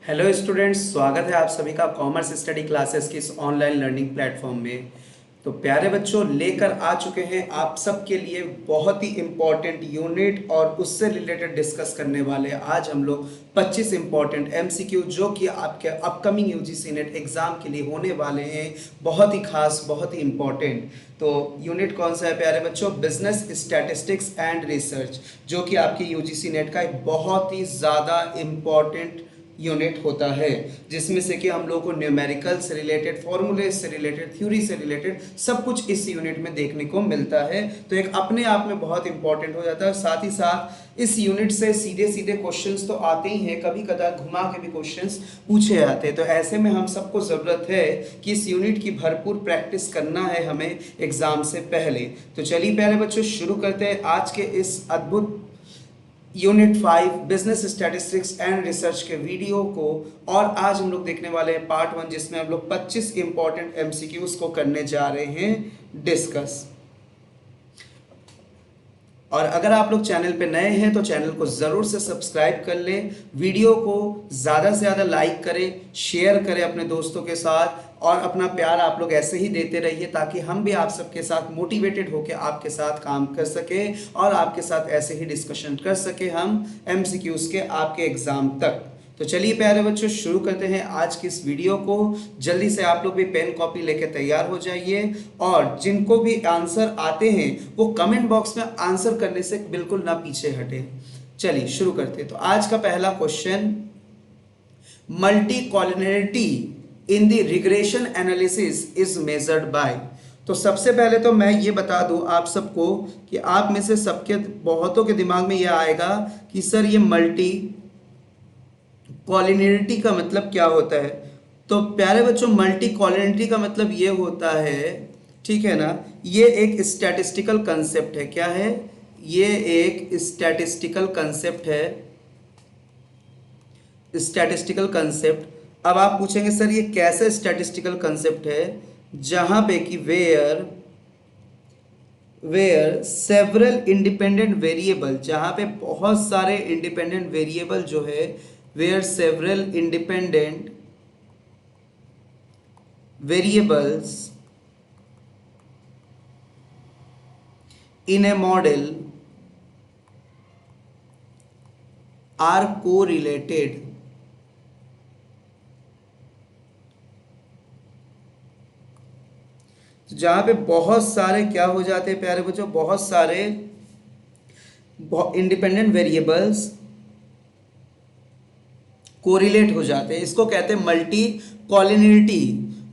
Hello students, स्वागत है आप सभी का कॉमर्स स्टडी क्लासेस की इस ऑनलाइन लर्निंग प्लेटफॉर्म में। तो प्यारे बच्चों, लेकर आ चुके हैं आप सबके लिए बहुत ही इम्पोर्टेंट यूनिट और उससे रिलेटेड डिस्कस करने वाले आज हम लोग 25 इम्पोर्टेंट एमसीक्यू जो कि आपके अपकमिंग यूजीसी नेट एग्जाम के लिए होने वाले हैं। बहुत ही खास, बहुत ही इम्पोर्टेंट। तो यूनिट कौन सा है प्यारे बच्चों? बिजनेस स्टैटिस्टिक्स एंड रिसर्च, जो कि आपकी यूजीसी नेट का एक बहुत ही ज़्यादा इम्पोर्टेंट यूनिट होता है, जिसमें से कि हम लोग को न्यूमेरिकल से रिलेटेड, फॉर्मूले से रिलेटेड, थ्योरी से रिलेटेड सब कुछ इस यूनिट में देखने को मिलता है। तो एक अपने आप में बहुत इंपॉर्टेंट हो जाता है। साथ ही साथ इस यूनिट से सीधे सीधे क्वेश्चंस तो आते ही हैं, कभी कदार घुमा के भी क्वेश्चंस पूछे जाते हैं। तो ऐसे में हम सबको ज़रूरत है कि इस यूनिट की भरपूर प्रैक्टिस करना है हमें एग्जाम से पहले। तो चलिए प्यारे बच्चों, शुरू करते हैं आज के इस अद्भुत unit 5 business statistics and research के वीडियो को। और आज हम लोग देखने वाले हैं पार्ट 1, जिसमें हम लोग 25 इंपॉर्टेंट एमसीक्यूज को करने जा रहे हैं डिस्कस। और अगर आप लोग चैनल पे नए हैं तो चैनल को ज़रूर से सब्सक्राइब कर लें, वीडियो को ज़्यादा से ज़्यादा लाइक करें, शेयर करें अपने दोस्तों के साथ, और अपना प्यार आप लोग ऐसे ही देते रहिए ताकि हम भी आप सबके साथ मोटिवेटेड होकर आपके साथ काम कर सके और आपके साथ ऐसे ही डिस्कशन कर सके हम एमसीक्यूज के आपके एग्ज़ाम तक। तो चलिए प्यारे बच्चों, शुरू करते हैं आज की इस वीडियो को। जल्दी से आप लोग भी पेन कॉपी लेके तैयार हो जाइए, और जिनको भी आंसर आते हैं वो कमेंट बॉक्स में आंसर करने से बिल्कुल ना पीछे हटे। चलिए शुरू करते हैं। तो आज का पहला question, multicollinearity in the regression analysis is measured by. तो सबसे पहले तो मैं ये बता दूं आप सबको कि आप में से सबके बहुतों के दिमाग में ये आएगा कि सर ये मल्टी कॉलिनिटी का मतलब क्या होता है। तो प्यारे बच्चों, मल्टी कॉलिनिटी का मतलब ये होता है, ठीक है ना, ये एक स्टैटिस्टिकल कंसेप्ट है। क्या है ये? एक स्टैटिस्टिकल कंसेप्ट है, स्टैटिस्टिकल कंसेप्ट। अब आप पूछेंगे सर ये कैसे स्टैटिस्टिकल कंसेप्ट है, जहां पे कि वेयर सेवरल इंडिपेंडेंट वेरिएबल, जहां पे बहुत सारे इंडिपेंडेंट वेरिएबल जो है, where several independent variables in a model are correlated। जहां पे बहुत सारे क्या हो जाते हैं प्यारे बच्चों, बहुत सारे इंडिपेंडेंट वेरिएबल्स कोरिलेट हो जाते हैं, इसको कहते हैं मल्टी कॉलिनिटी।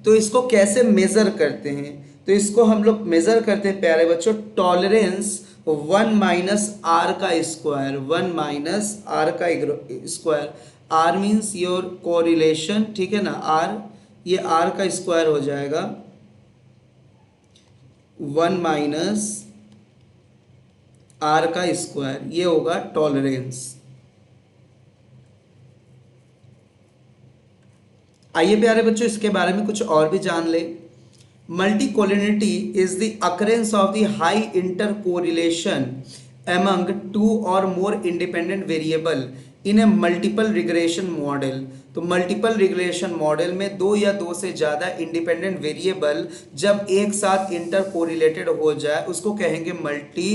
तो इसको कैसे मेजर करते हैं? तो इसको हम लोग मेजर करते हैं प्यारे बच्चों, टॉलरेंस 1 माइनस आर का स्क्वायर, 1 माइनस आर का square. R means your correlation, ठीक है ना, आर, ये आर का स्क्वायर हो जाएगा, 1 माइनस आर का स्क्वायर, ये होगा टॉलरेंस। आइए प्यारे बच्चों, इसके बारे में कुछ और भी जान ले। Multicollinearity is the occurrence of the high inter correlation among two or more independent variable in a multiple regression model. तो मल्टीपल रिग्रेशन मॉडल में दो या दो से ज़्यादा इंडिपेंडेंट वेरिएबल जब एक साथ इंटर कोरिलेटेड हो जाए उसको कहेंगे multi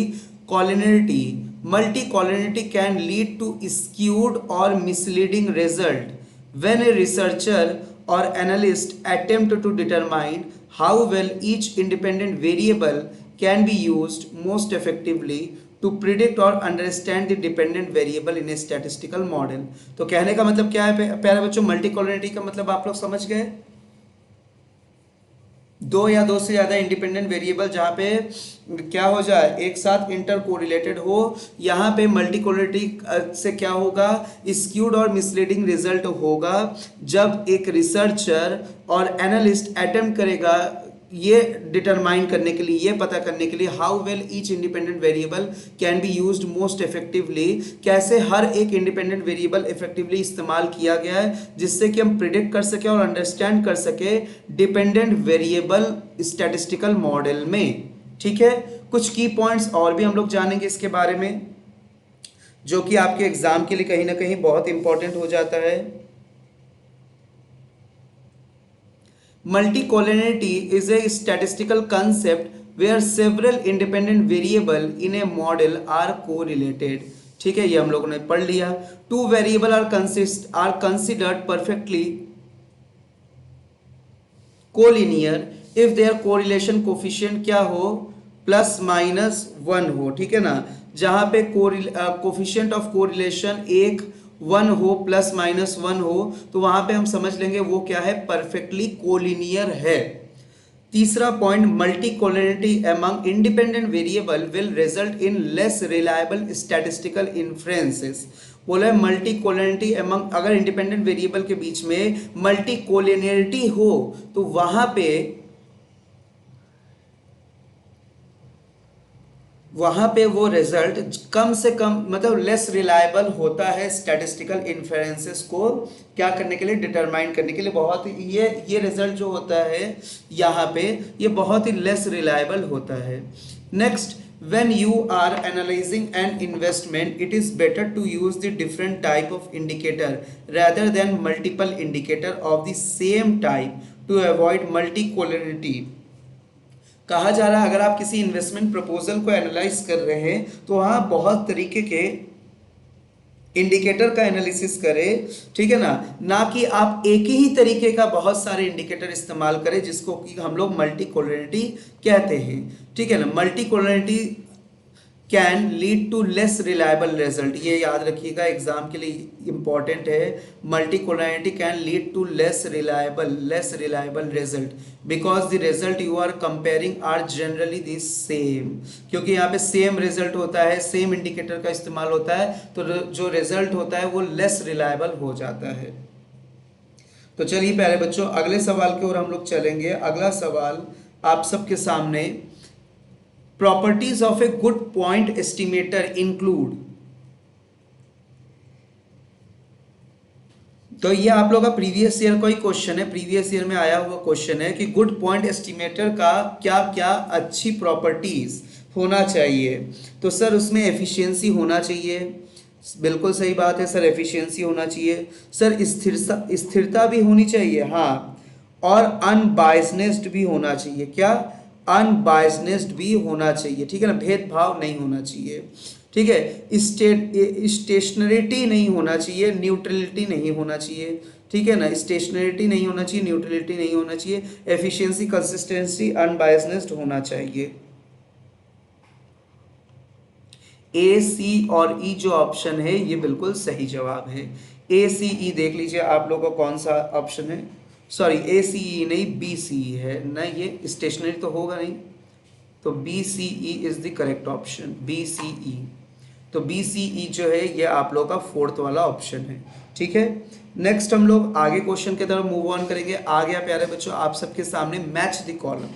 कॉलिनिटी। Multicollinearity can lead to skewed or misleading result when a researcher or analyst attempt to determine how well each independent variable can be used most effectively to predict or understand the dependent variable in a statistical model। तो कहने का मतलब क्या है प्यारे बच्चों? Multi कॉलिनिटी का मतलब आप लोग समझ गए, दो या दो से ज़्यादा इंडिपेंडेंट वेरिएबल जहाँ पे क्या हो जाए, एक साथ इंटर कोरिलेटेड हो। यहाँ पे मल्टी कोरिलेटी से क्या होगा, स्क्यूड और मिसलीडिंग रिजल्ट होगा जब एक रिसर्चर और एनालिस्ट अटेम्प्ट करेगा ये डिटरमाइन करने के लिए, ये पता करने के लिए how well each independent variable can be used most effectively, कैसे हर एक इंडिपेंडेंट वेरिएबल इफेक्टिवली इस्तेमाल किया गया है जिससे कि हम प्रिडिक्ट कर सके और अंडरस्टैंड कर सके डिपेंडेंट वेरिएबल स्टैटिस्टिकल मॉडल में। ठीक है, कुछ की पॉइंट्स और भी हम लोग जानेंगे इसके बारे में, जो कि आपके एग्जाम के लिए कहीं ना कहीं बहुत इंपॉर्टेंट हो जाता है। Multicollinearity is a statistical concept where several independent variable in a model are correlated. ठीक है, ये हम लोगों ने पढ़ लिया. Two variable are considered perfectly collinear if there correlation coefficient क्या हो, प्लस माइनस वन हो. ठीक है ना, जहां पे कोफिशिएंट ऑफ कोरिलेशन एक वन हो, प्लस माइनस वन हो, तो वहां पे हम समझ लेंगे वो क्या है, परफेक्टली कोलिनियर है. तीसरा point, multi collinearity among independent variable will result in less reliable statistical inferences. बोला है मल्टी कोलिनियरिटी अमंग, अगर इंडिपेंडेंट वेरिएबल के बीच में मल्टी कोलिनियरिटी हो तो वहां पे वो रिजल्ट कम से कम, मतलब लेस रिलायबल होता है स्टैटिस्टिकल इन्फेरेंसेस को क्या करने के लिए, डिटरमाइन करने के लिए. बहुत ही ये रिजल्ट जो होता है यहाँ पे, ये बहुत ही लेस रिलायबल होता है. Next, when you are analyzing an investment, it is better to use the different type of indicator rather than multiple indicator of the same type to avoid multicollinearity. कहा जा रहा है अगर आप किसी इन्वेस्टमेंट प्रपोजल को एनालाइज कर रहे हैं तो वहाँ बहुत तरीके के इंडिकेटर का एनालिसिस करें. ठीक है ना कि आप एक ही तरीके का बहुत सारे इंडिकेटर इस्तेमाल करें जिसको कि हम लोग मल्टी कोलिनियरिटी कहते हैं. ठीक है ना, multicollinearity can lead to less reliable result. ये याद रखिएगा, एग्जाम के लिए इंपॉर्टेंट है. Multicollinearity can lead to less reliable result because the result you are comparing are generally the same. क्योंकि यहाँ पे सेम रिजल्ट होता है, सेम इंडिकेटर का इस्तेमाल होता है, तो जो रिजल्ट होता है वो लेस रिलायबल हो जाता है. तो चलिए प्यारे बच्चों, अगले सवाल की ओर हम लोग चलेंगे. अगला सवाल आप सबके सामने, properties of a good point estimator include. तो ये आप लोग का प्रीवियस ईयर का ही क्वेश्चन है, प्रीवियस ईयर में आया हुआ क्वेश्चन है कि गुड पॉइंट एस्टिमेटर का क्या क्या अच्छी प्रॉपर्टीज होना चाहिए. तो सर उसमें एफिशिएंसी होना चाहिए, बिल्कुल सही बात है सर, एफिशिएंसी होना चाहिए. सर स्थिरता भी होनी चाहिए, हाँ, और अनबायस्ड भी होना चाहिए. क्या, अनबायस्ड भी होना चाहिए. ठीक है ना, भेदभाव नहीं होना चाहिए. ठीक है, स्टेशनरिटी नहीं होना चाहिए, न्यूट्रलिटी नहीं होना चाहिए. ठीक है ना, स्टेशनरिटी नहीं होना चाहिए, न्यूट्रलिटी नहीं होना चाहिए, एफिशिएंसी, कंसिस्टेंसी, अनबायस्ड होना चाहिए. ए, सी और ई जो ऑप्शन है ये बिल्कुल सही जवाब है. ए, सी, ई देख लीजिए आप लोगों का कौन सा ऑप्शन है. सॉरी, ए, सी, ई नहीं, बी, सी, ई है ना. ये स्टेशनरी तो होगा नहीं, तो B, C, E is the correct option. B, C, E, तो बी, सी, ई जो है ये आप लोग का फोर्थ वाला ऑप्शन है. ठीक है, नेक्स्ट हम लोग आगे क्वेश्चन की तरफ मूव ऑन करेंगे. आ गया प्यारे बच्चों आप सबके सामने मैच द कॉलम,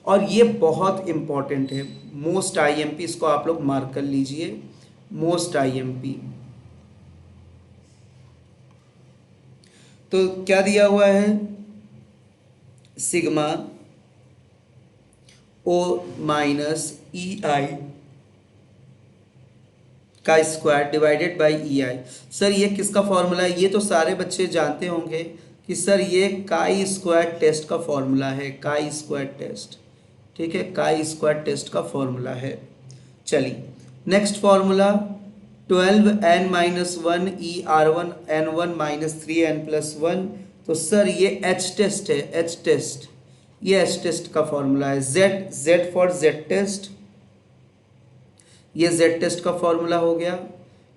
और ये बहुत इंपॉर्टेंट है. मोस्ट आईएमपी, इसको आप लोग मार्क कर लीजिए, मोस्ट आईएमपी. तो क्या दिया हुआ है, सिग्मा ओ माइनस ई आई का square divided by E I. Sir ये किसका फॉर्मूला है, ये तो सारे बच्चे जानते होंगे कि सर ये काई स्क्वायर टेस्ट का फॉर्मूला है, काई स्क्वायर टेस्ट. ठीक है, काई स्क्वायर टेस्ट का फॉर्मूला है. चलिए next formula, 12n minus one E R one N one minus three N plus one. तो सर ये एच टेस्ट है, एच टेस्ट, ये एच टेस्ट का फॉर्मूला है. जेड फॉर जेड टेस्ट, ये जेड टेस्ट का फॉर्मूला हो गया.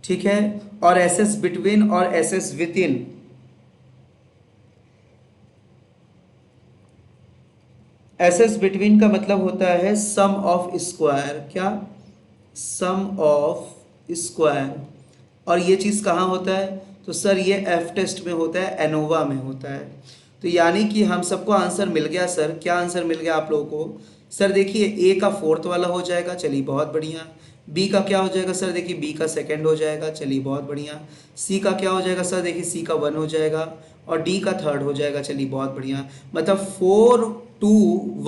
ठीक है, और एस एस बिटवीन और S S within. S S between का मतलब होता है सम ऑफ स्क्वायर. क्या, सम ऑफ स्क्वायर. और ये चीज़ कहाँ होता है, तो सर ये एफ टेस्ट में होता है, एनोवा में होता है. तो यानी कि हम सबको आंसर मिल गया. सर क्या आंसर मिल गया आप लोगों को, सर देखिए ए का फोर्थ वाला हो जाएगा, चलिए बहुत बढ़िया. बी का क्या हो जाएगा, सर देखिए बी का सेकंड हो जाएगा, चलिए बहुत बढ़िया. सी का क्या हो जाएगा, सर देखिए सी का वन हो जाएगा, और डी का थर्ड हो जाएगा, चलिए बहुत बढ़िया. मतलब 4 2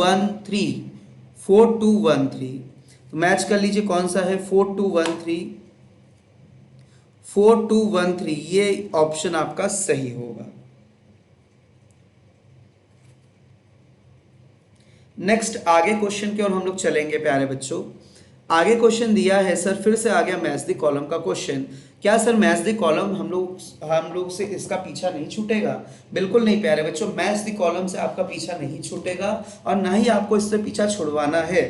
1 3, 4 2 1 3. तो मैच कर लीजिए कौन सा है, 4 2 1 3, 4 2 1 3, ये ऑप्शन आपका सही होगा. नेक्स्ट आगे क्वेश्चन की ओर हम लोग चलेंगे प्यारे बच्चों। आगे क्वेश्चन दिया है सर, फिर से आ गया मैच द कॉलम का क्वेश्चन। क्या सर मैच द कॉलम हम लोग से इसका पीछा नहीं छूटेगा? बिल्कुल नहीं प्यारे बच्चों, मैच द कॉलम से आपका पीछा नहीं छूटेगा और ना ही आपको इससे पीछा छुड़वाना है,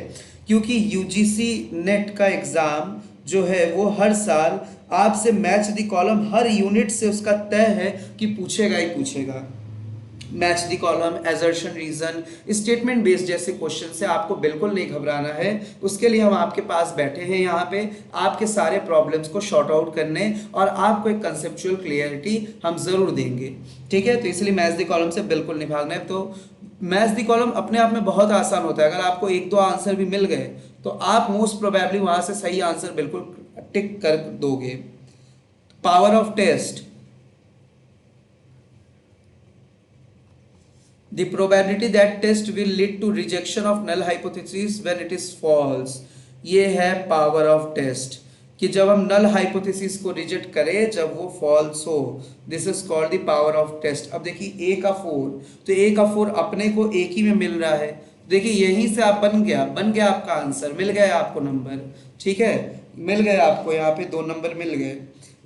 क्योंकि यूजीसी नेट का एग्जाम जो है वो हर साल आपसे मैच द कॉलम हर यूनिट से उसका तय है कि पूछेगा ही पूछेगा। Match the column, assertion, reason, statement based जैसे क्वेश्चन से आपको बिल्कुल नहीं घबराना है। उसके लिए हम आपके पास बैठे हैं यहाँ पे आपके सारे प्रॉब्लम्स को शॉर्ट आउट करने, और आपको एक कंसेप्चुअल क्लियरिटी हम जरूर देंगे। ठीक है, तो इसलिए मैच द कॉलम से बिल्कुल नहीं भागना है। तो मैच द कॉलम अपने आप में बहुत आसान होता है। अगर आपको एक दो आंसर भी मिल गए तो आप मोस्ट प्रोबेबली वहां से सही आंसर बिल्कुल टिक कर दोगे। Power of test, the probability that test will lead to rejection of null hypothesis when it is false। ये है पावर ऑफ टेस्ट, कि जब हम नल हाइपोथेसिस को रिजेक्ट करें जब वो फॉल्स हो, this is called the power of test. अब देखिए ए का 4, तो ए का 4 अपने को एक ही में मिल रहा है। देखिए यहीं से आप बन गया आपका आंसर, मिल गया आपको नंबर। ठीक है, मिल गए आपको यहाँ पे 2 नंबर मिल गए।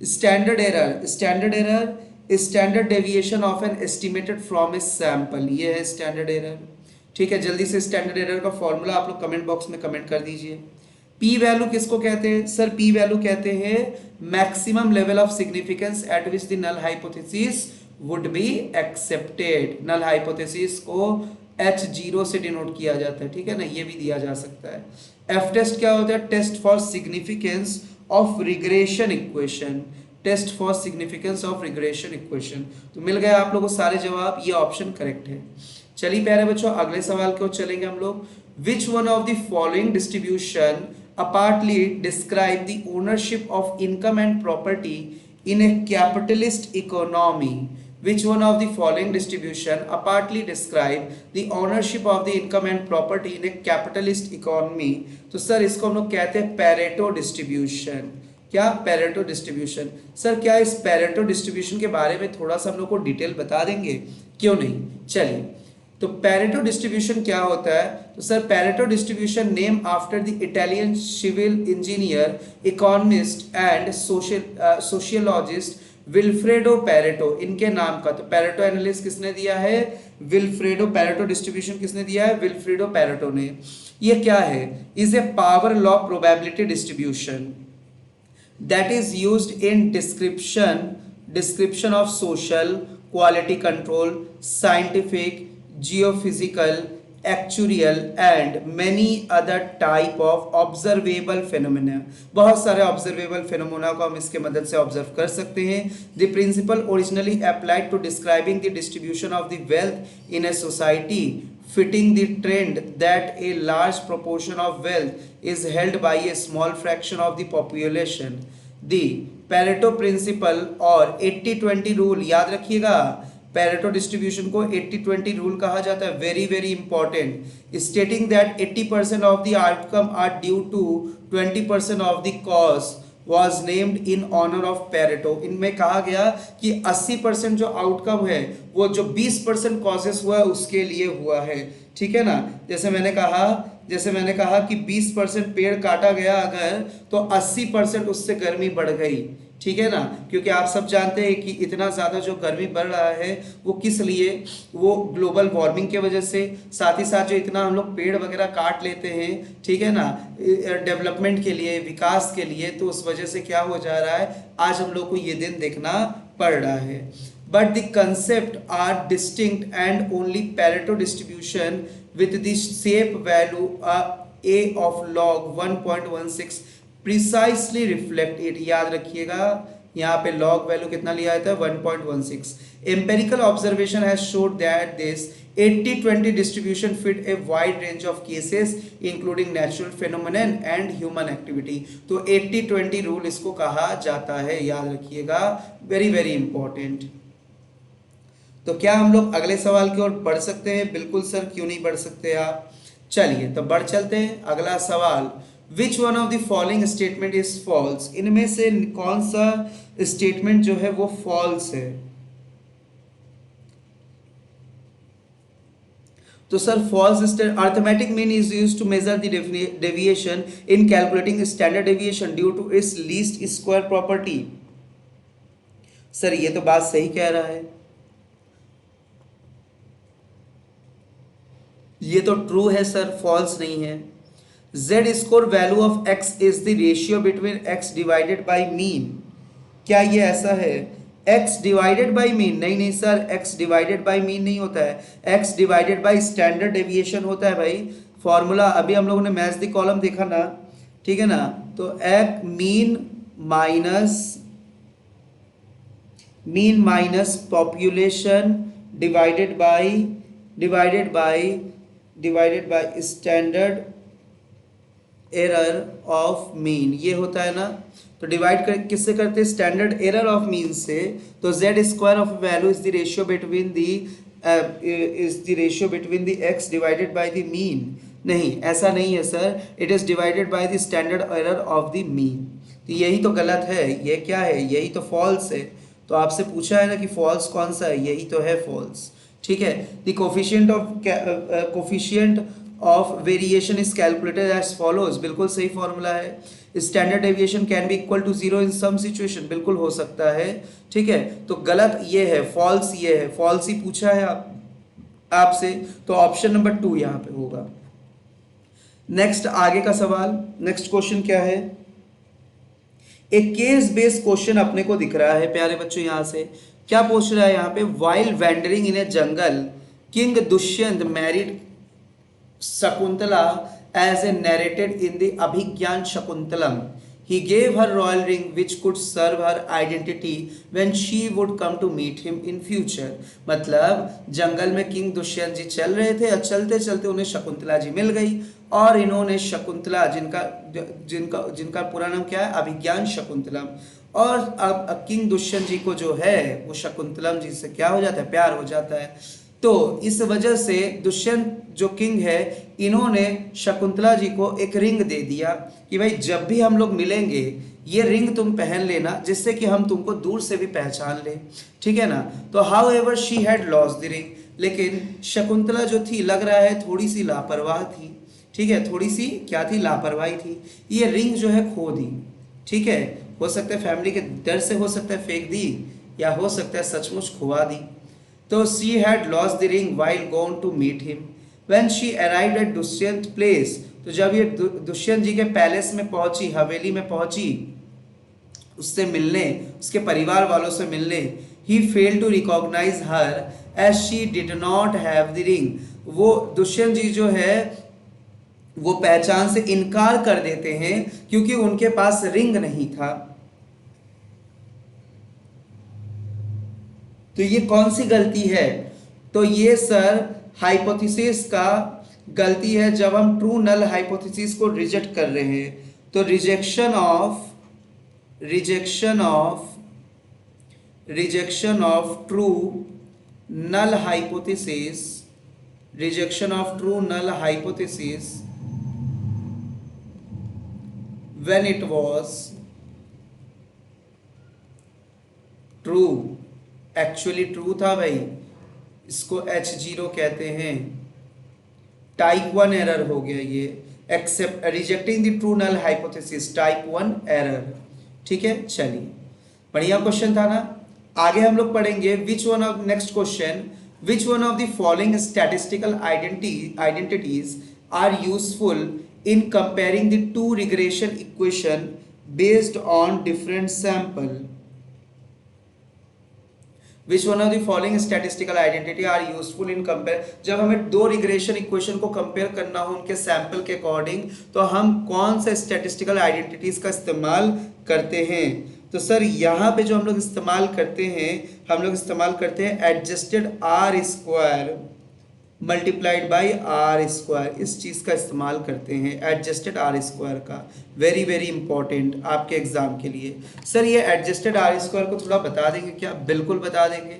Standard error, standard deviation of an estimated from a sample, ये है स्टैंडर्ड एरर। ठीक है, जल्दी से स्टैंडर्ड एरर का फॉर्मूला आप लोग कमेंट बॉक्स में कमेंट कर दीजिए। पी वैल्यू किसको कहते हैं सर? पी वैल्यू कहते हैं maximum level of significance at which the null hypothesis would be accepted. Null hypothesis को H0 से डिनोट किया जाता है। ठीक है ना, ये भी दिया जा सकता है। एफ टेस्ट क्या होता है? Test for significance of regression equation, test for significance of regression equation. तो मिल गया आप लोगों को सारे जवाब, ये ऑप्शन करेक्ट है। चलिए प्यारे बच्चों अगले सवाल की ओर चलेंगे हम लोग। Which one of the following distribution aptly describe the ownership of income and property in a capitalist economy? Which one of the following distribution apartly describe the ownership of the income and property in a capitalist economy? तो sir इसको हम लोग कहते हैं Pareto distribution. क्या? Pareto distribution. Sir क्या इस Pareto distribution के बारे में थोड़ा सा हम लोग को डिटेल बता देंगे? क्यों नहीं, चलिए। तो पेरेटो डिस्ट्रीब्यूशन क्या होता है? तो sir Pareto distribution name after the Italian civil engineer, economist and sociologist Vilfredo Pareto, इनके नाम का। तो पेरेटो एनालिसिस किसने दिया है? विल्फ्रेडो। पेरेटो डिस्ट्रीब्यूशन किसने दिया है? विल्फ्रेडो पेरेटो ने। ये क्या है? Is a power law probability distribution that is used in description of social, quality control, scientific, geophysical, actuarial and many other type of observable phenomena. बहुत सारे ऑब्जर्वेबल फेनोमेना को हम इसके मदद से ऑब्जर्व कर सकते हैं। The principle originally applied to describing the distribution of the wealth in a society fitting the trend that a large proportion of wealth is held by a small fraction of the population। the Pareto principle और 80-20 rule याद रखिएगा। Pareto distribution को 80-20 rule कहा जाता है, very very important. Stating that 80% of the outcome are due to 20% of the cost was named in honor of Pareto। इनमें कहा गया कि 80% जो आउटकम है वो जो 20% कॉजेस हुआ है उसके लिए हुआ है। ठीक है ना, जैसे मैंने कहा कि 20% पेड़ काटा गया अगर, तो 80% उससे गर्मी बढ़ गई। ठीक है ना, क्योंकि आप सब जानते हैं कि इतना ज़्यादा जो गर्मी बढ़ रहा है वो किस लिए? वो ग्लोबल वार्मिंग के वजह से, साथ ही साथ जो इतना हम लोग पेड़ वगैरह काट लेते हैं, ठीक है ना, डेवलपमेंट के लिए, विकास के लिए, तो उस वजह से क्या हो जा रहा है, आज हम लोग को ये दिन देखना पड़ रहा है। But the concept are distinct and only Pareto distribution with the shape value a of log 1.16 precisely reflect it. याद रखिएगा यहाँ पे लॉग वैल्यू कितना लिया था? 1.16। Empirical observation has showed that this 80-20 distribution fit a wide range of cases including natural phenomenon and human activity. तो 80-20 rule इसको कहा जाता है, याद रखिएगा, वेरी वेरी इंपॉर्टेंट। तो क्या हम लोग अगले सवाल की ओर बढ़ सकते हैं? बिल्कुल सर, क्यों नहीं बढ़ सकते आप। चलिए तो बढ़ चलते हैं। अगला सवाल, which one of the following statement is false? इनमें से कौन सा स्टेटमेंट जो है वो फॉल्स है? तो sir false arithmetic mean is use to measure the deviation in calculating standard deviation due to its least square property. Sir ये तो बात सही कह रहा है, ये तो ट्रू है सर, फॉल्स नहीं है। z score value of x is the ratio between x divided by mean, क्या ये ऐसा है? x डिवाइडेड बाय मीन, नहीं नहीं sir, x divided by mean नहीं होता है, x divided by standard deviation होता है भाई। फॉर्मूला अभी हम लोगों ने मैच द कॉलम देखा ना, ठीक है ना, तो एक mean minus population divided by standard error of mean, ये होता है ना। तो डिवाइड कर किससे करते हैं? स्टैंडर्ड एरर ऑफ मीन से। तो z square of value is the ratio between the x divided by the mean. नहीं, ऐसा नहीं है sir, it is divided by the standard error of the mean. तो यही तो गलत है, ये क्या है? यही तो फॉल्स है। तो आपसे पूछा है ना कि फॉल्स कौन सा है, यही तो है फॉल्स, ठीक है। The coefficient of variation is calculated as follows, बिल्कुल सही फॉर्मूला है। Standard deviation can be equal to 0 in some situation, बिल्कुल हो सकता है, ठीक है। तो गलत ये है, फॉल्स ये है, फॉल्स ही पूछा है आपसे, तो ऑप्शन नंबर 2 यहाँ पे होगा। नेक्स्ट आगे का सवाल, नेक्स्ट क्वेश्चन क्या है? एक केस बेस्ड क्वेश्चन अपने को दिख रहा है प्यारे बच्चों। यहाँ से क्या पूछ रहा है यहाँ पे? While wandering in A jungle king Dushyant married Shakuntala as a narrated in the Abhigyan Shakuntalam. He gave her royal ring which could serve her identity when she would come to meet him in future. मतलब जंगल में king Dushyant जी चल रहे थे और चलते चलते उन्हें शकुंतला जी मिल गई और इन्होंने शकुंतला जिनका पूरा नाम क्या है? अभिज्ञान शकुंतलम। और अब किंग दुष्यंत जी को जो है वो शकुंतलम जी से क्या हो जाता है? प्यार हो जाता है। तो इस वजह से दुष्यंत जो किंग है, इन्होंने शकुंतला जी को एक रिंग दे दिया कि भाई जब भी हम लोग मिलेंगे ये रिंग तुम पहन लेना, जिससे कि हम तुमको दूर से भी पहचान ले, ठीक है ना। तो how ever she had lost the ring, लेकिन शकुंतला जो थी लग रहा है थोड़ी सी लापरवाह थी, ठीक है, थोड़ी सी क्या थी? लापरवाही थी। ये रिंग जो है खो दी, ठीक है। हो सकता है फैमिली के डर से, हो सकता है फेंक दी, या हो सकता है सचमुच खुआ दी। तो she had lost the ring while going to meet him. When she arrived at Dushyant place, तो जब ये दुष्यंत जी के पैलेस में पहुंची, हवेली में पहुंची उससे मिलने, उसके परिवार वालों से मिलने, he failed to recognize her as she did not have the ring. वो दुष्यंत जी जो है वो पहचान से इनकार कर देते हैं क्योंकि उनके पास रिंग नहीं था। तो ये कौन सी गलती है? तो ये सर हाइपोथेसिस का गलती है, जब हम ट्रू नल हाइपोथेसिस को रिजेक्ट कर रहे हैं। तो rejection of true null hypothesis when it was true, actually true था भाई, इसको H0 कहते हैं। टाइप 1 एरर हो गया ये, except rejecting the true null hypothesis, type 1 error, ठीक है। चलिए, बढ़िया क्वेश्चन था ना। आगे हम लोग पढ़ेंगे next question, which one of the following statistical identities are useful in comparing the two regression equation based on different sample. Which one of the following statistical identity are useful in compare, जब हमें दो regression equation को compare करना हो उनके sample के according, तो हम कौन से स्टैटिस्टिकल आइडेंटिटीज का इस्तेमाल करते हैं? तो सर यहाँ पे जो हम लोग इस्तेमाल करते हैं adjusted R square multiplied by R square, इस चीज़ का इस्तेमाल करते हैं, एडजस्टेड आर स्क्वायर का। वेरी वेरी इंपॉर्टेंट आपके एग्जाम के लिए। सर ये एडजस्टेड आर स्क्वायर को थोड़ा बता देंगे क्या? बिल्कुल बता देंगे।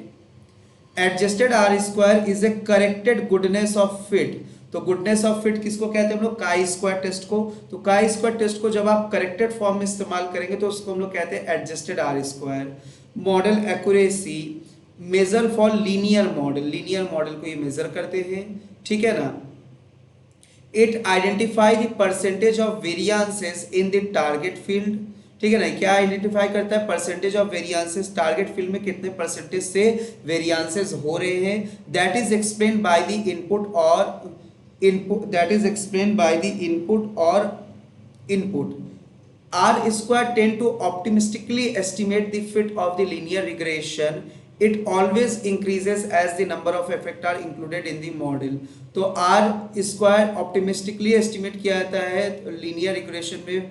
Adjusted R square is a corrected goodness of fit. तो गुडनेस ऑफ फिट किसको कहते हैं हम लोग? काई स्क्वायर टेस्ट को। तो काई स्क्वायर टेस्ट को जब आप करेक्टेड फॉर्म में इस्तेमाल करेंगे तो उसको हम लोग कहते हैं adjusted R square. Model accuracy measure for linear model को ये मेजर करते हैं, ठीक है ना। It identify the percentage of variances in the target field, ठीक है ना। क्या आइडेंटिफाई करता है? Percentage of variances, target field में कितने परसेंटेज से वेरियांसेस हो रहे हैं। That is explain by the input or input. R square tend to optimistically estimate the fit of the linear regression. It always increases as the number of effect are included in the model. तो R square optimistically estimate किया जाता है linear regression में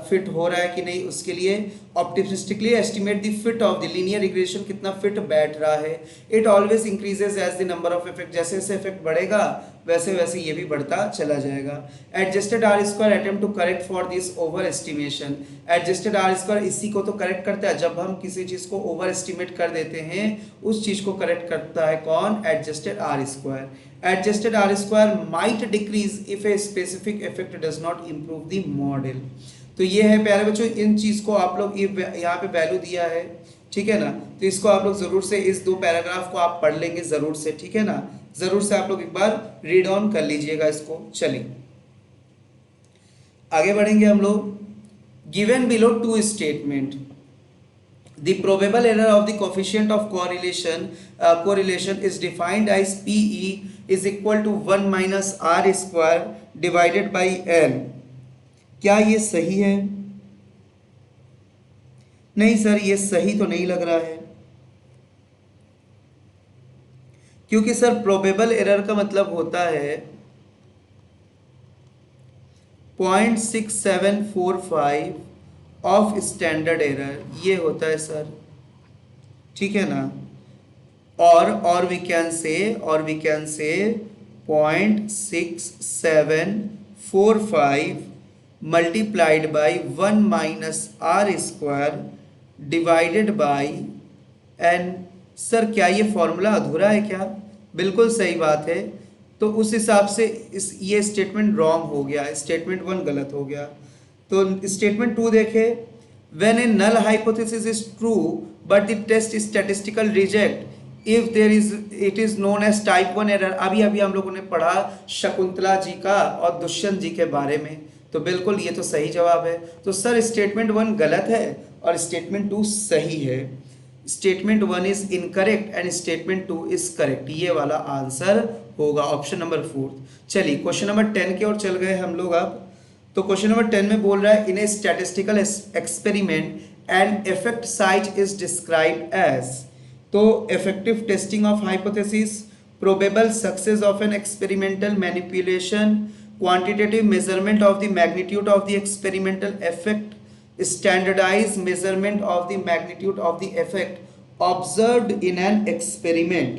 fit हो रहा है कि नहीं, उसके लिए optimistically estimate the fit of the linear regression, कितना फिट बैठ रहा है। It always increases as the number of effect, जैसे जैसे इफेक्ट बढ़ेगा वैसे वैसे ये भी बढ़ता चला जाएगा। Adjusted R square attempt to correct for this overestimation. Adjusted R square इसी को तो करेक्ट करता है, जब हम किसी चीज को ओवर एस्टिमेट कर देते हैं उस चीज को करेक्ट करता है कौन? Adjusted R square. Adjusted R square might decrease if a specific effect does not improve the model. तो ये है प्यारे बच्चों, इन चीज को आप लोग यहाँ पे वैल्यू दिया है, ठीक है ना। तो इसको आप लोग जरूर से इस दो पैराग्राफ को आप पढ़ लेंगे जरूर से, ठीक है ना। जरूर से आप लोग एक बार रीड ऑन कर लीजिएगा इसको। चलिए आगे बढ़ेंगे हम लोग। Given below two statement, the probable error of the coefficient of correlation is defined as PE is equal to 1 minus R square divided by L। क्या ये सही है? नहीं सर, ये सही तो नहीं लग रहा है, क्योंकि सर प्रोबेबल एरर का मतलब होता है 0.6745 ऑफ स्टैंडर्ड एरर, ये होता है सर, ठीक है ना। और we can say 0.6745 multiplied by 1 minus R square divided by N. Sir क्या ये फॉर्मूला अधूरा है क्या? बिल्कुल सही बात है। तो उस हिसाब से ये स्टेटमेंट रॉन्ग हो गया, स्टेटमेंट 1 गलत हो गया। तो स्टेटमेंट 2 देखे, when a null hypothesis is true but the test statistical reject if there is it is known as type 1 error. अभी अभी हम लोगों ने पढ़ा शकुंतला जी का और दुष्यंत जी के बारे में, तो बिल्कुल ये तो सही जवाब है। तो सर स्टेटमेंट 1 गलत है और स्टेटमेंट 2 सही है। Statement 1 is incorrect and statement 2 is correct, ये वाला आंसर होगा ऑप्शन नंबर 4। चलिए क्वेश्चन नंबर 10 की ओर चल गए हम लोग अब। तो क्वेश्चन नंबर 10 में बोल रहा है, in a statistical experiment and effect size is described as. तो effective testing of hypothesis, probable success of an experimental manipulation, quantitative measurement of the magnitude of the experimental effect, standardized measurement of the magnitude of the effect observed in an experiment।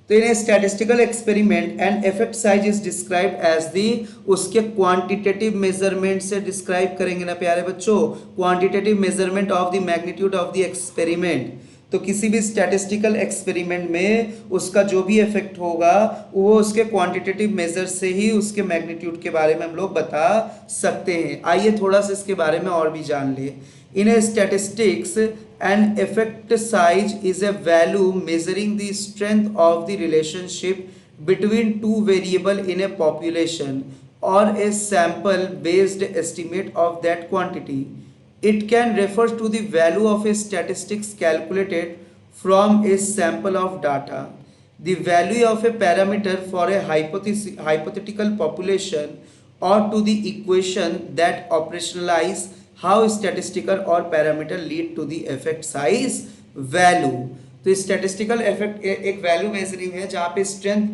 तो in statistical experiment and effect size is described as the, उसके quantitative measurement से describe करेंगे ना प्यारे बच्चों, quantitative measurement of the magnitude of the experiment. तो किसी भी स्टैटिस्टिकल एक्सपेरिमेंट में उसका जो भी इफेक्ट होगा वो उसके क्वांटिटेटिव मेजर से ही उसके मैग्नीट्यूड के बारे में हम लोग बता सकते हैं। आइए थोड़ा सा इसके बारे में और भी जान ले। In a statistics and effect size is a value measuring the strength of the relationship between two variable in a population or a sample based estimate of that quantity. It can refer to the value of a statistics calculated from a sample of data. The value of a parameter for a hypothetical population or to the equation that operationalize how statistical or parameter lead to the effect size value। तो statistical effect एक value measuring है जहाँ पे strength,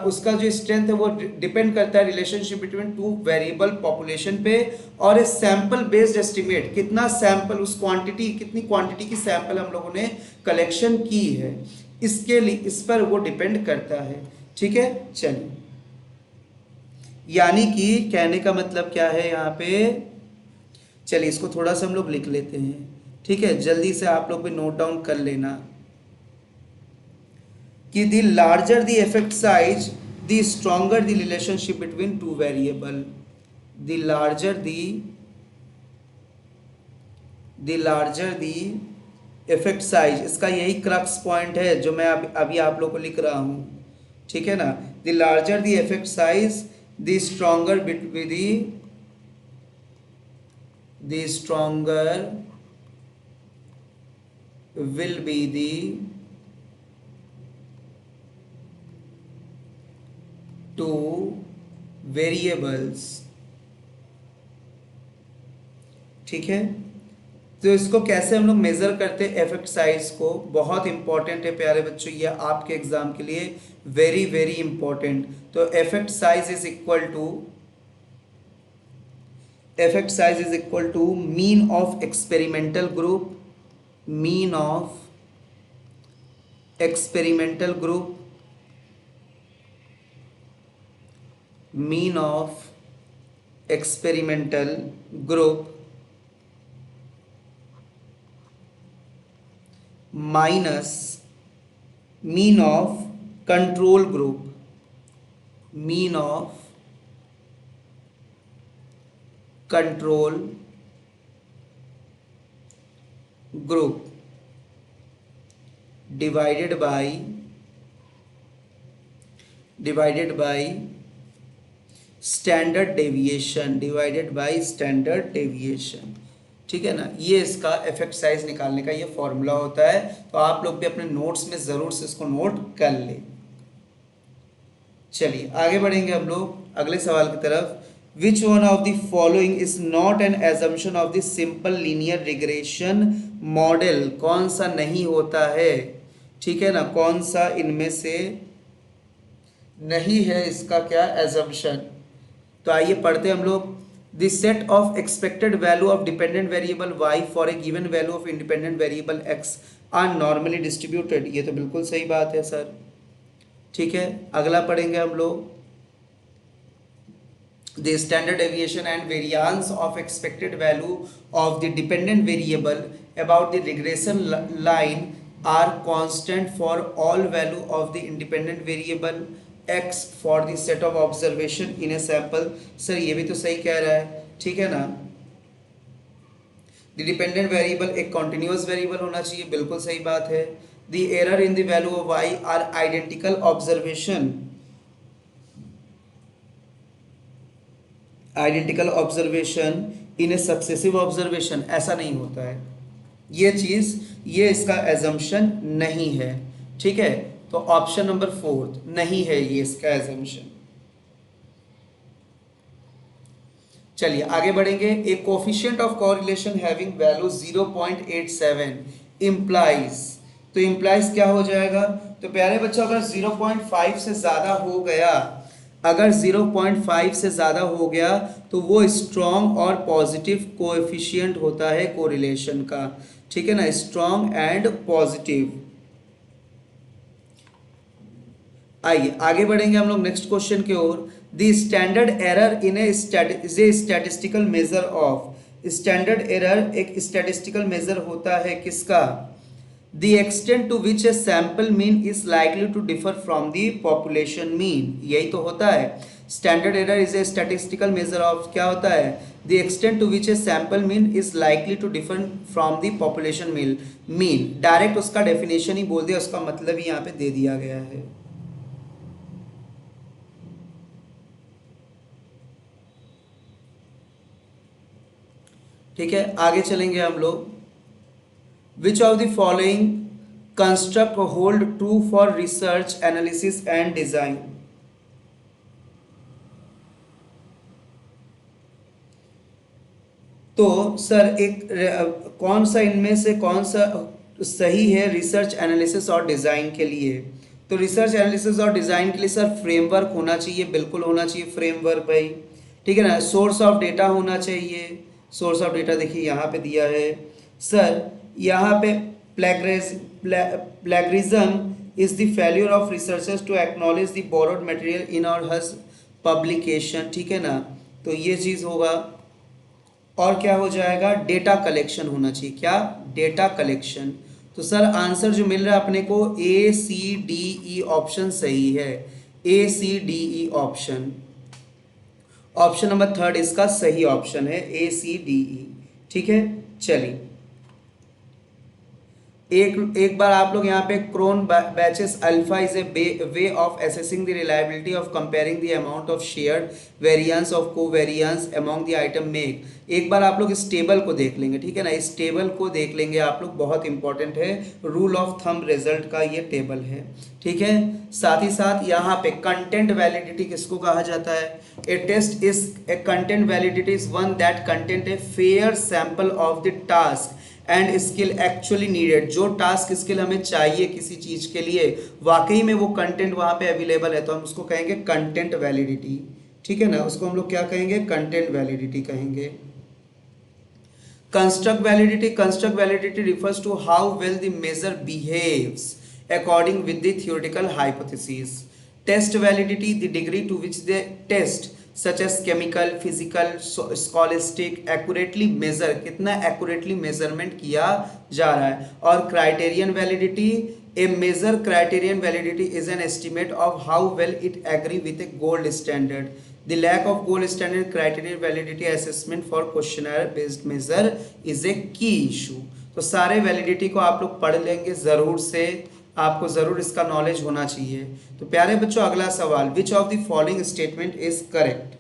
उसका जो strength है वो depend करता है relationship between two variable population पे, और ए सैंपल बेस्ड एस्टिमेट, कितना सैंपल, उस क्वांटिटी, कितनी क्वांटिटी की सैंपल हम लोगों ने कलेक्शन की है, इसके लिए इस पर वो डिपेंड करता है। ठीक है, चलिए, यानी कि कहने का मतलब क्या है यहाँ पे, चलिए इसको थोड़ा सा हम लोग लिख लेते हैं। ठीक है, जल्दी से आप लोग भी नोट डाउन कर लेना कि the larger the effect size the stronger the relationship between two variable. The larger the effect size, इसका यही क्रक्स पॉइंट है जो मैं अभी आप लोग को लिख रहा हूँ, ठीक है ना। The larger the effect size the stronger the stronger will be the two variables, ठीक है। तो इसको कैसे हम लोग मेजर करते हैं इफेक्ट साइज को, बहुत इंपॉर्टेंट है प्यारे बच्चों, ये आपके एग्जाम के लिए वेरी वेरी इंपॉर्टेंट। तो effect size is equal to mean of experimental group, mean of experimental group, mean of experimental group minus mean of control group, mean of control group divided by standard deviation, ठीक है ना। ये इसका effect size निकालने का ये formula होता है। तो आप लोग भी अपने नोट्स में जरूर से इसको नोट कर ले। चलिए आगे बढ़ेंगे हम लोग अगले सवाल की तरफ। विच one of the following is not an assumption of the simple linear regression model, कौन सा नहीं होता है, ठीक है ना, कौन सा इनमें से नहीं है इसका क्या एजम्पशन। तो आइए पढ़ते हम लोग। The set of expected value of dependent variable y for a given value of independent variable x are normally distributed, ये तो बिल्कुल सही बात है सर, ठीक है। अगला पढ़ेंगे हम लोग। The standard deviation and variance of expected value of the dependent variable about the regression line are constant for all value of the independent variable x for the set of observation in a sample। Sir ये भी तो सही कह रहा है, ठीक है ना। The dependent variable एक continuous variable होना चाहिए, बिल्कुल सही बात है। The error in the value of y are identical observation in A successive observation, ऐसा नहीं होता है ये चीज, ये इसका एजम्पशन नहीं है, ठीक है। तो ऑप्शन नंबर 4 नहीं है ये इसका एजम्पशन। चलिए आगे बढ़ेंगे। A coefficient of correlation having value 0.87 implies, तो इम्प्लाइज क्या हो जाएगा। तो प्यारे बच्चों अगर 0.5 से ज्यादा हो गया, अगर 0.5 से ज़्यादा हो गया तो वो स्ट्रॉन्ग और पॉजिटिव कोएफिशिएंट होता है कोरिलेशन का, ठीक है ना, स्ट्रॉन्ग एंड पॉजिटिव। आइए आगे बढ़ेंगे हम लोग नेक्स्ट क्वेश्चन की ओर। The standard error in a statistical measure of, standard error एक स्टैटिस्टिकल मेजर होता है किसका। The extent to which a sample mean is likely to differ from the population mean, यही तो होता है। Standard error is a statistical measure of, क्या होता है, the extent to which a sample mean is likely to differ from the population mean। Direct उसका definition ही बोल दिया, उसका मतलब ही यहाँ पे दे दिया गया है। ठीक है आगे चलेंगे हम लोग। Which of the following construct hold true for research, analysis and design? तो सर एक कौन सा इनमें से कौन सा सही है रिसर्च एनालिसिस और डिज़ाइन के लिए। तो रिसर्च एनालिसिस और डिज़ाइन के लिए सर फ्रेमवर्क होना चाहिए, बिल्कुल होना चाहिए फ्रेमवर्क भाई, ठीक है ना। सोर्स ऑफ डेटा होना चाहिए, सोर्स ऑफ डेटा देखिए यहाँ पे दिया है सर, यहाँ पे plagiarism is the failure of researchers to acknowledge the borrowed material in or his publication, ठीक है ना। तो ये चीज़ होगा। और क्या हो जाएगा, डेटा कलेक्शन होना चाहिए, क्या, डेटा कलेक्शन। तो सर आंसर जो मिल रहा है अपने को ACDE ऑप्शन सही है, ACDE ऑप्शन, ऑप्शन नंबर 3 इसका सही ऑप्शन है ACDE, ठीक है। चलिए एक बार आप लोग यहाँ पे Cronbach's alpha is a way of assessing the reliability of comparing the amount of shared variance of covariance among the item make. एक बार आप लोग इस टेबल को देख लेंगे, ठीक है ना, इस टेबल को देख लेंगे आप लोग, बहुत इंपॉर्टेंट है, रूल ऑफ थंब रिजल्ट का ये टेबल है, ठीक है। साथ ही साथ यहाँ पे कंटेंट वैलिडिटी किसको कहा जाता है? A test is a content validity is one that content a fair sample of the task and skill actually needed. जो टास्क स्किल हमें चाहिए किसी चीज के लिए, वाकई में वो कंटेंट वहां पे अवेलेबल है, तो हम उसको कहेंगे कंटेंट वैलिडिटी, ठीक है ना, उसको हम लोग क्या कहेंगे? कंटेंट वैलिडिटी कहेंगे। Construct validity refers to how well the measure behaves according with the theoretical hypothesis. Test validity, the degree to which the test such as chemical, physical, scholastic accurately measure, कितना accurately measurement किया जा रहा है। और criterion validity, a measure criterion validity is an estimate of how well it agree with a gold standard. The lack of gold standard criterion validity assessment for questionnaire based measure is a key issue. तो सारे validity को आप लोग पढ़ लेंगे ज़रूर से, आपको ज़रूर इसका नॉलेज होना चाहिए। तो प्यारे बच्चों, अगला सवाल, which of the following statement is correct?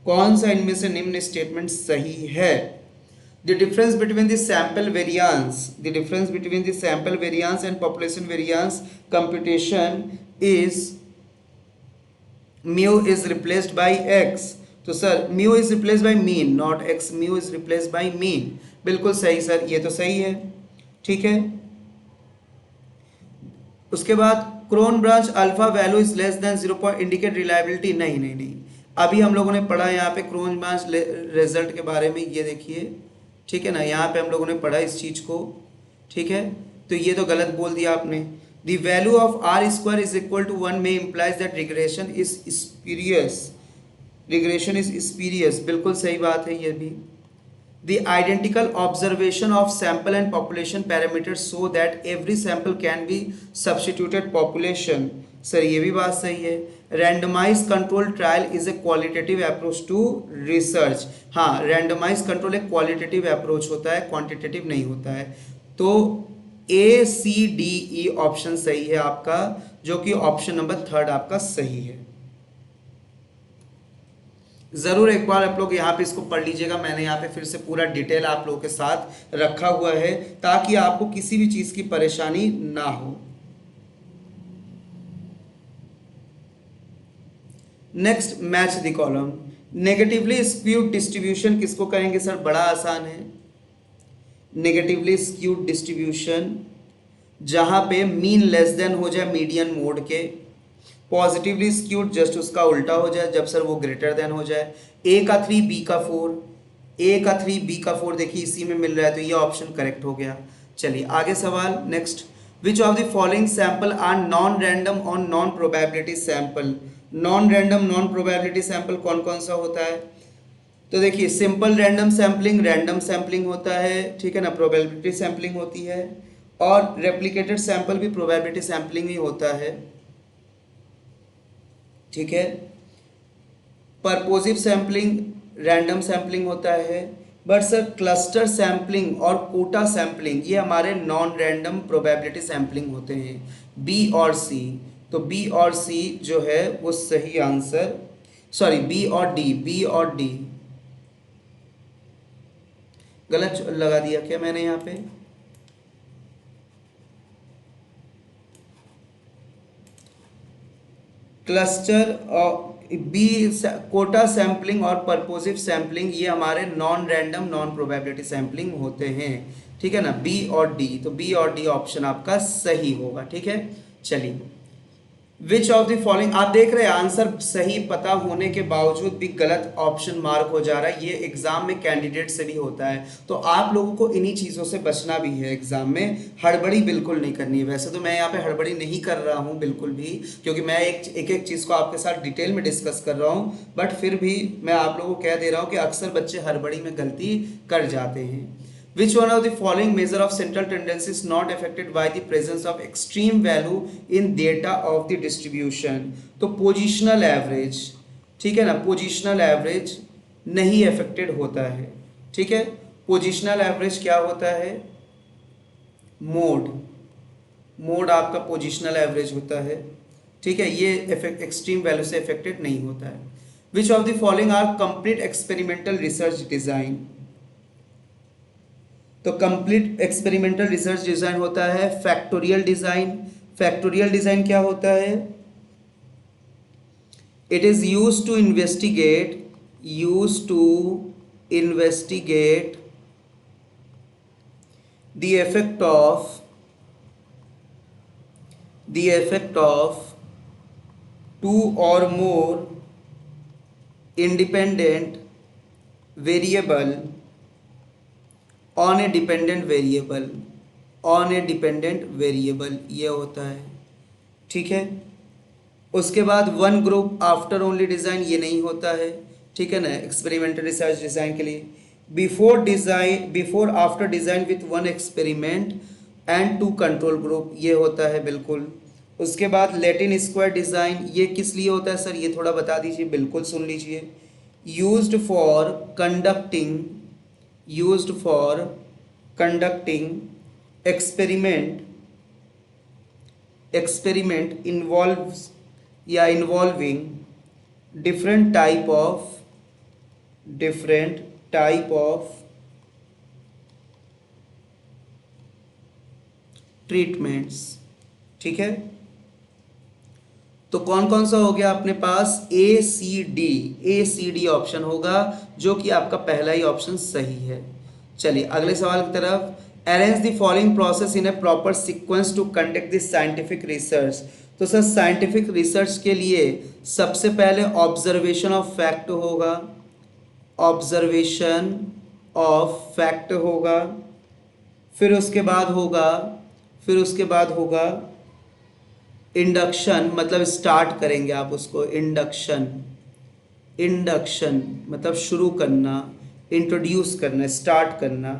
कौन सा इनमें से निम्न स्टेटमेंट सही है? The difference between the sample variance and population variance computation is mu is replaced by X. तो sir mu is replaced by mean, not X, mu is replaced by mean. बिल्कुल सही सर, ये तो सही है, ठीक है। उसके बाद Cronbach alpha value is less than 0 point indicate reliability. नहीं, अभी हम लोगों ने पढ़ा यहाँ पे क्रोन ब्रांच रिजल्ट के बारे में, ये देखिए, ठीक है ना, यहाँ पे हम लोगों ने पढ़ा इस चीज को, ठीक है। तो ये तो गलत बोल दिया आपने। The value of R square is equal to 1 में implies that regression is spurious. बिल्कुल सही बात है ये भी। The identical observation of sample and population parameters so that every sample can be substituted population. Sir ये भी बात सही है। Randomized control trial is a qualitative approach to research. हाँ, randomized control एक qualitative approach होता है, quantitative नहीं होता है। तो A, C, D, E option सही है आपका, जो कि ऑप्शन नंबर 3 आपका सही है। ज़रूर एक बार आप लोग यहाँ पे इसको पढ़ लीजिएगा, मैंने यहाँ पे फिर से पूरा डिटेल आप लोगों के साथ रखा हुआ है ताकि आपको किसी भी चीज़ की परेशानी ना हो। Next, match the column. Negatively skewed distribution किसको कहेंगे सर? बड़ा आसान है। नेगेटिवली स्क्यूड डिस्ट्रीब्यूशन जहाँ पे मीन लेस देन हो जाए मीडियन मोड के, पॉजिटिवली स्क्यूड जस्ट उसका उल्टा हो जाए जब सर वो ग्रेटर देन हो जाए। ए का 3 बी का 4, ए का 3 बी का 4 देखिए इसी में मिल रहा है, तो ये ऑप्शन करेक्ट हो गया। चलिए आगे सवाल next, which of the following sample are non random or non probability sample? Non random non probability sample कौन कौन सा होता है? तो देखिए सिंपल रैंडम सैम्पलिंग होता है, ठीक है ना, प्रोबेबिलिटी सैम्पलिंग होती है, और रेप्लिकेटेड सैंपल भी प्रोबेबिलिटी सैम्पलिंग ही होता है, ठीक है। परपोजिव सैम्पलिंग रैंडम सैम्पलिंग होता है, बट सर क्लस्टर सैम्पलिंग और कोटा सैम्पलिंग ये हमारे नॉन रैंडम प्रोबेबिलिटी सैम्पलिंग होते हैं, बी और सी। तो बी और सी जो है वो सही आंसर, सॉरी बी और डी गलत लगा दिया क्या मैंने यहाँ पे? क्लस्टर और बी कोटा सैम्पलिंग और परपोजिव सैम्पलिंग ये हमारे non random non probability sampling होते हैं, ठीक है ना, बी और डी। तो बी और डी ऑप्शन आपका सही होगा, ठीक है। चलिए, विच ऑफ द फॉलोइंग, आप देख रहे हैं आंसर सही पता होने के बावजूद भी गलत ऑप्शन मार्क हो जा रहा है। ये एग्जाम में कैंडिडेट से भी होता है, तो आप लोगों को इन्हीं चीज़ों से बचना भी है। एग्जाम में हड़बड़ी बिल्कुल नहीं करनी है। वैसे तो मैं यहाँ पे हड़बड़ी नहीं कर रहा हूँ बिल्कुल भी, क्योंकि मैं एक चीज़ को आपके साथ डिटेल में डिस्कस कर रहा हूँ, बट फिर भी मैं आप लोगों को कह दे रहा हूँ कि अक्सर बच्चे हड़बड़ी में गलती कर जाते हैं। Which one of the following measure of central tendency is not affected by the presence of extreme value in data of the distribution? तो पोजिशनल एवरेज, ठीक है ना, पोजिशनल एवरेज नहीं अफेक्टेड होता है, ठीक है। पोजिशनल एवरेज क्या होता है? मोड, मोड आपका पोजिशनल एवरेज होता है, ठीक है, ये एक्सट्रीम वैल्यू से अफेक्टेड नहीं होता है। Which of the following are complete experimental research design, तो कंप्लीट एक्सपेरिमेंटल रिसर्च डिजाइन होता है फैक्टोरियल डिजाइन। फैक्टोरियल डिजाइन क्या होता है? It is used to investigate the effect of two or more independent variable on a dependent variable, ये होता है, ठीक है। उसके बाद one group after only design, ये नहीं होता है, ठीक है ना, एक्सपेरिमेंटल रिसर्च डिज़ाइन के लिए। Before after design with one experiment and two control group, ये होता है बिल्कुल। उसके बाद लैटिन स्क्वायर डिज़ाइन, ये किस लिए होता है सर, ये थोड़ा बता दीजिए, बिल्कुल सुन लीजिए। Used for conducting experiment involving different type of treatments, ठीक है। तो कौन कौन सा हो गया अपने पास? ACD ऑप्शन होगा, जो कि आपका पहला ही ऑप्शन सही है। चलिए अगले सवाल की तरफ। Arrange the following process in a proper sequence to conduct the scientific research. तो सर साइंटिफिक रिसर्च के लिए सबसे पहले ऑब्जर्वेशन ऑफ फैक्ट होगा, फिर उसके बाद होगा इंडक्शन, मतलब स्टार्ट करेंगे आप उसको, इंडक्शन मतलब शुरू करना, इंट्रोड्यूस करना, स्टार्ट करना।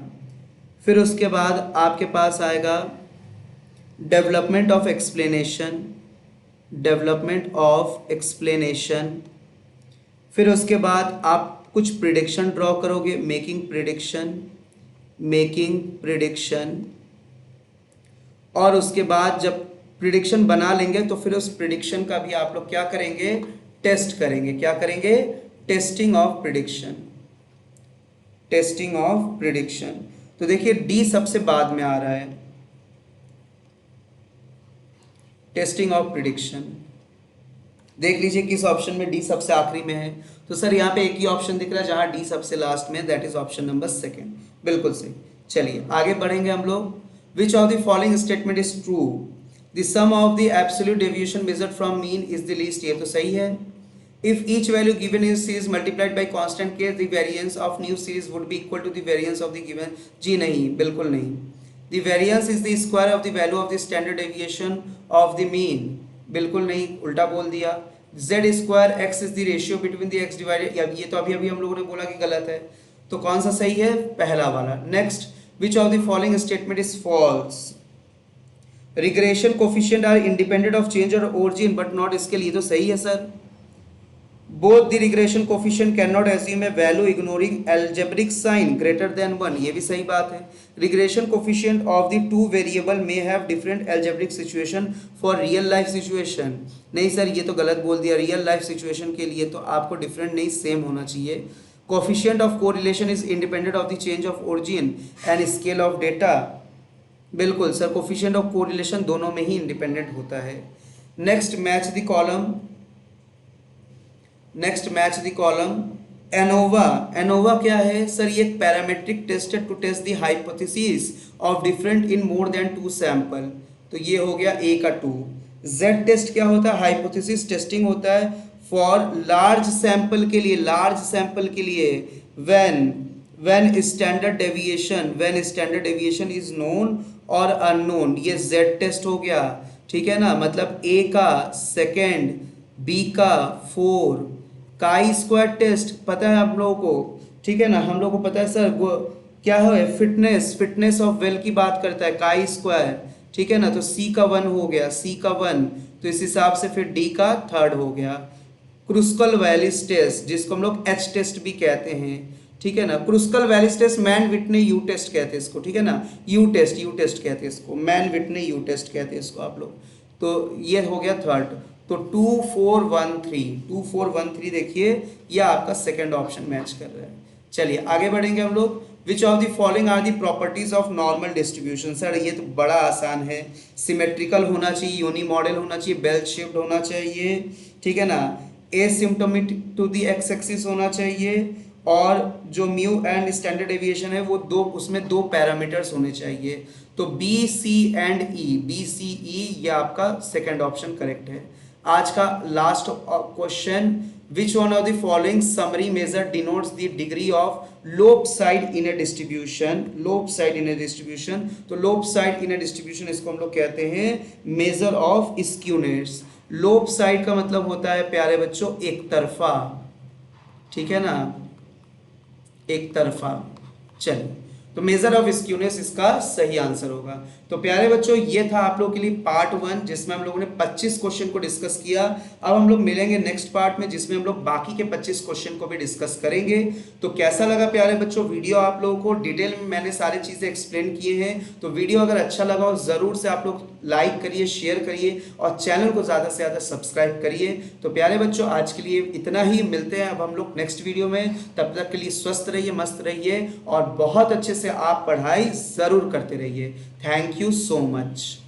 फिर उसके बाद आपके पास आएगा डेवलपमेंट ऑफ एक्सप्लेनेशन। फिर उसके बाद आप कुछ प्रिडिक्शन ड्रॉ करोगे, मेकिंग प्रिडिक्शन। और उसके बाद जब प्रिडिक्शन बना लेंगे तो फिर उस प्रिडिक्शन का भी आप लोग क्या करेंगे? टेस्ट करेंगे। क्या करेंगे? Testing of prediction. तो देखिए डी सबसे बाद में आ रहा है, टेस्टिंग ऑफ प्रिडिक्शन। देख लीजिए किस ऑप्शन में डी सबसे आखिरी में है। तो सर यहाँ पे एक ही ऑप्शन दिख रहा है जहाँ डी सबसे लास्ट में, दैट इज ऑप्शन नंबर 2, बिल्कुल सही। चलिए आगे बढ़ेंगे हम लोग। Which of the following statement is true? The sum of the absolute deviation measured from mean is the least, ये तो सही है। If each value given in series multiplied by constant case the variance of new series would be equal to the variance of the given, जी नहीं, बिल्कुल नहीं। The variance is the square of the value of the standard deviation of the mean, बिल्कुल नहीं, उल्टा बोल दिया। Z square x is the ratio between the x divided, ये तो अभी हम लोगों ने बोला कि गलत है, तो कौन सा सही है? पहला वाला। Next, which of the following statement is false? Regression coefficient are independent of change or origin but not scale, ये तो सही है sir. Both the regression coefficient cannot assume a value ignoring algebraic sign greater than 1, ये भी सही बात है। Regression coefficient of the two variable may have different algebraic situation for real life situation, नहीं सर ये तो गलत बोल दिया। रियल लाइफ सिचुएशन के लिए तो आपको डिफरेंट नहीं, सेम होना चाहिए। Coefficient of correlation is independent of the change of origin and scale of data, बिल्कुल सर, coefficient of correlation दोनों में ही इंडिपेंडेंट होता है। Next match the column. ANOVA क्या है सर? ये एक पैरामेट्रिक टेस्ट है to test the hypothesis of different in more than 2 sample, तो ये हो गया ए का 2। जेड टेस्ट क्या होता है? हाइपोथेसिस टेस्टिंग होता है फॉर लार्ज सैंपल के लिए when standard deviation is known और अननोन, ये जेड टेस्ट हो गया, ठीक है ना। मतलब ए का सेकेंड, बी का 4, काई स्क्वायर टेस्ट पता है आप लोगों को, ठीक है ना, हम लोगों को पता है सर वो क्या है, फिटनेस ऑफ वेल की बात करता है काई स्क्वायर, ठीक है ना। तो सी का 1 हो गया, तो इस हिसाब से फिर डी का 3rd हो गया। क्रुस्कल वैलिस टेस्ट जिसको हम लोग एच टेस्ट भी कहते हैं, ठीक है ना। Kruskal Wallis test, Mann Whitney U test कहते हैं इसको, ठीक है ना। यू टेस्ट कहते हैं इसको, मैन विटने यू टेस्ट कहते हैं इसको आप लोग। तो ये हो गया थर्ड। तो 2413 देखिए ये आपका सेकंड ऑप्शन मैच कर रहा है। चलिए आगे बढ़ेंगे हम लोग। Which of the following are the properties of normal distribution. Sir ये तो बड़ा आसान है, सिमेट्रिकल होना चाहिए, यूनी मॉडल होना चाहिए, बेल शेप्ड होना चाहिए, ठीक है ना, asymptomatic to the X axis होना चाहिए, और जो म्यू एंड स्टैंडर्ड डेविएशन है वो दो, उसमें दो पैरामीटर्स होने चाहिए। तो B C and E, B C E, ये आपका सेकंड ऑप्शन करेक्ट है। आज का last question, which one of the following summary measure denotes the degree of lopsided in a distribution. Lopsided in a distribution, तो lopsided in a distribution इसको हम लोग कहते हैं measure of skewness. Lopsided का मतलब होता है प्यारे बच्चों एक तरफा, ठीक है ना, एक तरफा। चलिए, तो मेजर ऑफ स्क्यूनेस इसका सही आंसर होगा। तो प्यारे बच्चों ये था आप लोगों के लिए पार्ट 1 जिसमें हम लोगों ने 25 क्वेश्चन को डिस्कस किया। अब हम लोग मिलेंगे नेक्स्ट पार्ट में जिसमें हम लोग बाकी के 25 क्वेश्चन को भी डिस्कस करेंगे। तो कैसा लगा प्यारे बच्चों वीडियो आप लोगों को? डिटेल में मैंने सारी चीजें एक्सप्लेन किए हैं। तो वीडियो अगर अच्छा लगा हो जरूर से आप लोग लाइक करिए, शेयर करिए और चैनल को ज्यादा से ज्यादा सब्सक्राइब करिए। तो प्यारे बच्चों आज के लिए इतना ही, मिलते हैं अब हम लोग नेक्स्ट वीडियो में। तब तक के लिए स्वस्थ रहिए, मस्त रहिए और बहुत अच्छे से आप पढ़ाई जरूर करते रहिए। Thank you so much.